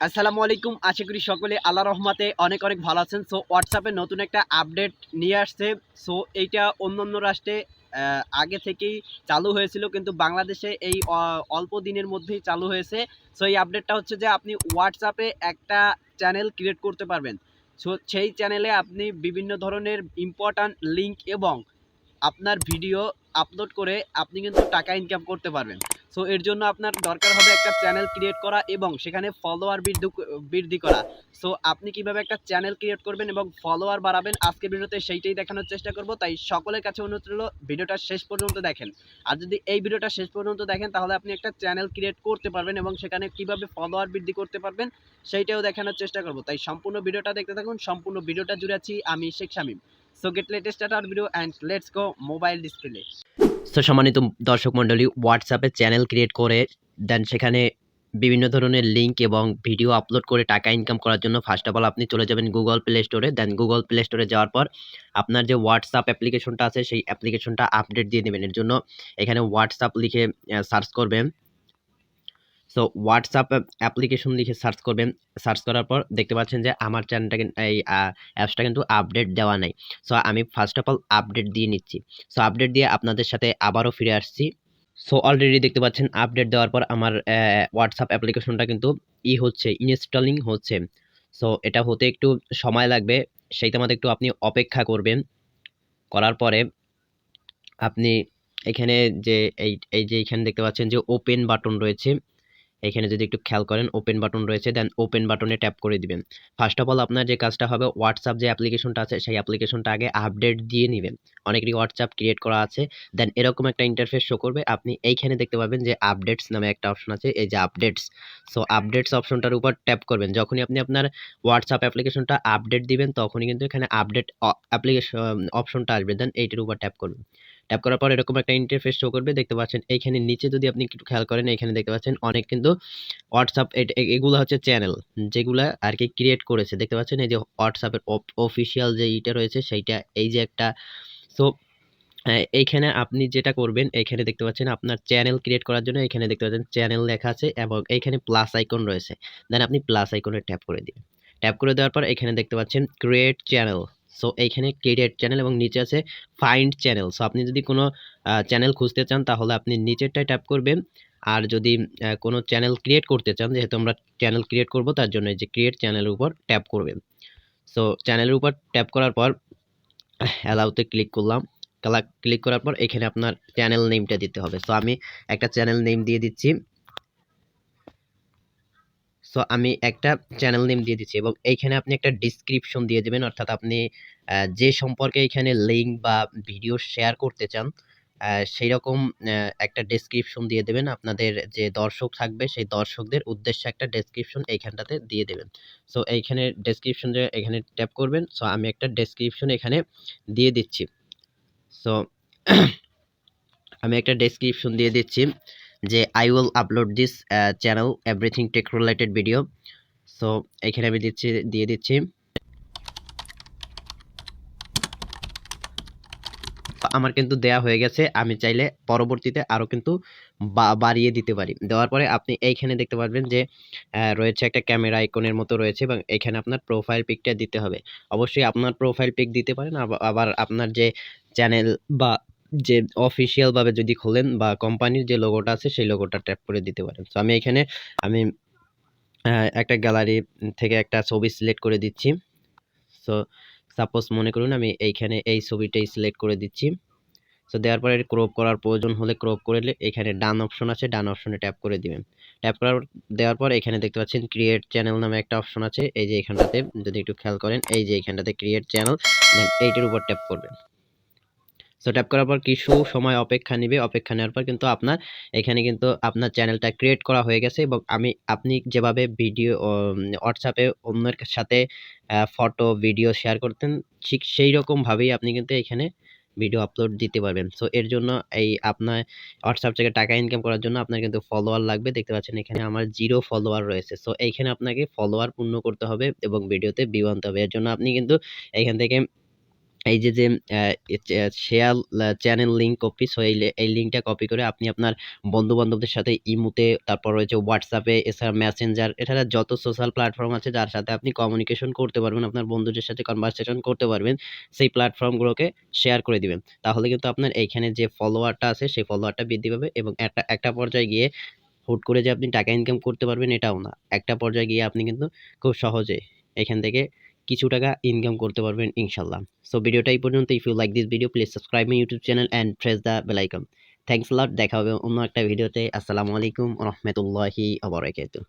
আসসালামু আলাইকুম। আশা করি সকলে আল্লাহর রহমতে অনেক অনেক ভালো আছেন। সো হোয়াটসঅ্যাপে নতুন একটা আপডেট নিয়ে আসছে। সো এইটা অন্যান্য রাষ্ট্রে আগে থেকেই চালু হয়েছিল, কিন্তু বাংলাদেশে এই অল্প দিনের মধ্যেই চালু হয়েছে। সো এই আপডেটটা হচ্ছে যে আপনি হোয়াটসঅ্যাপে একটা চ্যানেল ক্রিয়েট করতে পারবেন। সো সেই চ্যানেলে আপনি বিভিন্ন ধরনের ইম্পর্ট্যান্ট লিঙ্ক এবং আপনার ভিডিও আপলোড করে আপনি কিন্তু টাকা ইনকাম করতে পারবেন। সো এর জন্য আপনার দরকার হবে একটা চ্যানেল ক্রিয়েট করা এবং সেখানে ফলোয়ার বৃদ্ধি করা। সো আপনি কিভাবে একটা চ্যানেল ক্রিয়েট করবেন এবং ফলোয়ার বাড়াবেন আজকের ভিডিওতে সেইটাই দেখানোর চেষ্টা করব। তাই সকলের কাছে অনুরোধ রইল ভিডিওটা শেষ পর্যন্ত দেখেন। আর যদি এই ভিডিওটা শেষ পর্যন্ত দেখেন তাহলে আপনি একটা চ্যানেল ক্রিয়েট করতে পারবেন এবং সেখানে কিভাবে ফলোয়ার বৃদ্ধি করতে পারবেন সেইটাও দেখানোর চেষ্টা করব। তাই সম্পূর্ণ ভিডিওটা দেখতে থাকুন। সম্পূর্ণ ভিডিওটা জুড়ে আছি আমি Sheikh Shamim. So get latest start our video and let's go mobile display. তো সম্মানিত দর্শক মণ্ডলী, হোয়াটসঅ্যাপে চ্যানেল ক্রিয়েট করে দেন সেখানে বিভিন্ন ধরনের লিঙ্ক এবং ভিডিও আপলোড করে টাকা ইনকাম করার জন্য ফার্স্ট অফ অল আপনি চলে যাবেন গুগল প্লে স্টোরে। দেন গুগল প্লে স্টোরে যাওয়ার পর আপনার যে হোয়াটসঅ্যাপ অ্যাপ্লিকেশনটা আছে সেই অ্যাপ্লিকেশনটা আপডেট দিয়ে দেবেন। এর জন্য এখানে হোয়াটসঅ্যাপ লিখে সার্চ করবেন। সো হোয়াটসঅ্যাপ অ্যাপ্লিকেশন লিখে সার্চ করবেন। সার্চ করার পর দেখতে পাচ্ছেন যে আমার চ্যানেলটা এই অ্যাপসটা কিন্তু আপডেট দেওয়া নাই। সো আমি ফার্স্ট অফ অল আপডেট দিয়ে নিচ্ছি। সো আপডেট দিয়ে আপনাদের সাথে আবারও ফিরে আসছি। সো অলরেডি দেখতে পাচ্ছেন আপডেট দেওয়ার পর আমার হোয়াটসঅ্যাপ অ্যাপ্লিকেশনটা কিন্তু হচ্ছে, ইনস্টলিং হচ্ছে। সো এটা হতে একটু সময় লাগবে, সেইটা মধ্যে একটু আপনি অপেক্ষা করবেন। করার পরে আপনি এখানে যে এই যে এখানে দেখতে পাচ্ছেন যে ওপেন বাটন রয়েছে, এখানে যদি একটু খেয়াল করেন ওপেন বাটন রয়েছে, দেন ওপেন বাটনে ট্যাপ করে দিবেন। ফার্স্ট অফ অল আপনার যে কাজটা হবে, হোয়াটসঅ্যাপ যে অ্যাপ্লিকেশনটা আছে সেই অ্যাপ্লিকেশনটা আগে আপডেট দিয়ে নেবেন। অনেকেরই হোয়াটসঅ্যাপ ক্রিয়েট করা আছে, দেন এরকম একটা ইন্টারফেস শো করবে। আপনি এইখানে দেখতে পাবেন যে আপডেটস নামে একটা অপশন আছে, এই যে আপডেটস। সো আপডেটস অপশনটার উপর ট্যাপ করবেন। যখনই আপনি আপনার হোয়াটসঅ্যাপ অ্যাপ্লিকেশনটা আপডেট দিবেন তখনই কিন্তু এখানে আপডেট অ্যাপ্লিকেশন অপশনটা আসবে, দেন এইটির উপর ট্যাপ করবেন। ট্যাপ করার পর এরকম একটা ইন্টারফেস শো করবে, দেখতে পাচ্ছেন এইখানে নিচে যদি আপনি একটু খেয়াল করেন এখানে দেখতে পাচ্ছেন অনেক কিন্তু হোয়াটসঅ্যাপ এগুলো হচ্ছে চ্যানেল যেগুলা আর কি ক্রিয়েট করেছে। দেখতে পাচ্ছেন এই যে হোয়াটসঅ্যাপের অফিসিয়াল যে ইটা রয়েছে সেইটা, এই যে একটা। সো এইখানে আপনি যেটা করবেন, এইখানে দেখতে পাচ্ছেন আপনার চ্যানেল ক্রিয়েট করার জন্য এখানে দেখতে পাচ্ছেন চ্যানেল লেখা আছে এবং এইখানে প্লাস আইকন রয়েছে। দেন আপনি প্লাস আইকনে ট্যাপ করে দিবেন। ট্যাপ করে দেওয়ার পর এখানে দেখতে পাচ্ছেন ক্রিয়েট চ্যানেল। সো এইখানে ক্রিয়েট চ্যানেল এবং নিচে আছে ফাইন্ড চ্যানেল। সো আপনি যদি কোনো চ্যানেল খুঁজতে চান তাহলে আপনি নিচেরটায় ট্যাপ করবেন। আর যদি কোনো চ্যানেল ক্রিয়েট করতে চান, যেহেতু আমরা চ্যানেল ক্রিয়েট করব তার জন্য এই যে ক্রিয়েট চ্যানেলের উপর ট্যাপ করবেন। সো চ্যানেলের উপর ট্যাপ করার পর অ্যালাউতে ক্লিক করলাম। ক্লিক করার পর এখানে আপনার চ্যানেল নেমটা দিতে হবে। সো আমি একটা চ্যানেল নেম দিয়ে দিচ্ছি। সো আমি একটা চ্যানেল নেম দিয়ে দিচ্ছি এবং এইখানে আপনি একটা ডেসক্রিপশন দিয়ে দিবেন, অর্থাৎ আপনি যে সম্পর্কে এখানে লিঙ্ক বা ভিডিও শেয়ার করতে চান সেই রকম একটা ডেসক্রিপশন দিয়ে দেবেন। আপনাদের যে দর্শক থাকবে সেই দর্শকদের উদ্দেশ্যে একটা ডেসক্রিপশন এইখানটাতে দিয়ে দেবেন। সো এইখানে ডেসক্রিপশন এখানে ট্যাপ করবেন। সো আমি একটা ডেসক্রিপশন এখানে দিয়ে দিচ্ছি। সো আমি একটা ডেসক্রিপশন দিয়ে দিচ্ছি যে I will upload this channel everything tech related video. So এখানে আমি দিয়ে দিচ্ছি। আমার কিন্তু দেয়া হয়ে গেছে। আমি চাইলে পরবর্তীতে আরো কিন্তু বাড়িয়ে দিতে পারি। দেওয়ার পরে আপনি এইখানে দেখতে পারবেন যে রয়েছে একটা ক্যামেরা আইকনের মতো রয়েছে এবং এখানে আপনার প্রোফাইল পিকটা দিতে হবে। অবশ্যই আপনার প্রোফাইল পিক দিতে পারেন, আবার আপনার যে চ্যানেল বা যে অফিসিয়াল ভাবে যদি খোলেন বা কোম্পানির যে লোগোটা আছে সেই লোগোটা ট্যাপ করে দিতে পারেন। সো আমি এখানে আমি একটা গ্যালারি থেকে একটা ছবি সিলেক্ট করে দিচ্ছি। সো সাপোজ মনে করুন আমি এইখানে এই ছবিটাই সিলেক্ট করে দিচ্ছি। সো দেওয়ার পরে ক্রপ করার প্রয়োজন হলে ক্রপ করে এখানে ডান অপশন আছে, ডান অপশনে ট্যাপ করে দিবেন। ট্যাপ করার দেওয়ার পর এখানে দেখতে পাচ্ছেন ক্রিয়েট চ্যানেল নামে একটা অপশন আছে, এই যে এখানটাতে যদি একটু খেয়াল করেন এই যে এখানটাতে ক্রিয়েট চ্যানেল, দেন এইটার উপর ট্যাপ করবেন। সো ট্যাপ করার পর কিছু সময় অপেক্ষা নেবে। অপেক্ষা নেওয়ার পর কিন্তু আপনার এখানে কিন্তু আপনার চ্যানেলটা ক্রিয়েট করা হয়ে গেছে এবং আপনি যেভাবে ভিডিও হোয়াটসঅ্যাপে অন্যের সাথে ফটো ভিডিও শেয়ার করতেন ঠিক সেই রকম ভাবেই আপনি কিন্তু এখানে ভিডিও আপলোড দিতে পারবেন। সো এর জন্য এই আপনার হোয়াটসঅ্যাপ থেকে টাকা ইনকাম করার জন্য আপনার কিন্তু ফলোয়ার লাগবে। দেখতে পাচ্ছেন এখানে আমার 0 ফলোয়ার রয়েছে। সো এইখানে আপনাকে ফলোয়ার পূর্ণ করতে হবে এবং ভিডিওতে ভিউ আনতে হবে। এর জন্য আপনি কিন্তু এখান থেকে এই যে share channel link copy, so এই লিঙ্কটা কপি করে আপনি আপনার বন্ধু বান্ধবদের সাথে ইমুতে, তারপর রয়েছে হোয়াটসঅ্যাপে, এছাড়া মেসেঞ্জার, এছাড়া যত সোশ্যাল প্ল্যাটফর্ম আছে যার সাথে আপনি কমিউনিকেশন করতে পারবেন, আপনার বন্ধুদের সাথে কনভারসেশন করতে পারবেন, সেই প্ল্যাটফর্মগুলোকে শেয়ার করে দিবেন। তাহলে কিন্তু আপনার এইখানে যে ফলোয়ারটা আছে সেই ফলোয়ারটা বৃদ্ধি পাবে, এবং একটা একটা পর্যায়ে গিয়ে হুট করে যে আপনি টাকা ইনকাম করতে পারবেন এটাও না। একটা পর্যায়ে গিয়ে আপনি কিন্তু খুব সহজে এখান থেকে কিছু টাকা ইনকাম করতে পারবেন ইনশাল্লাহ। সো ভিডিওটা এই পর্যন্ত। If you like this video please subscribe my YouTube channel and press the bell icon. Thanks a lot. দেখা হবে অন্য একটা ভিডিওতে। আসসালামু আলাইকুম ওয়া রাহমাতুল্লাহি ওয়া বারাকাতুহু।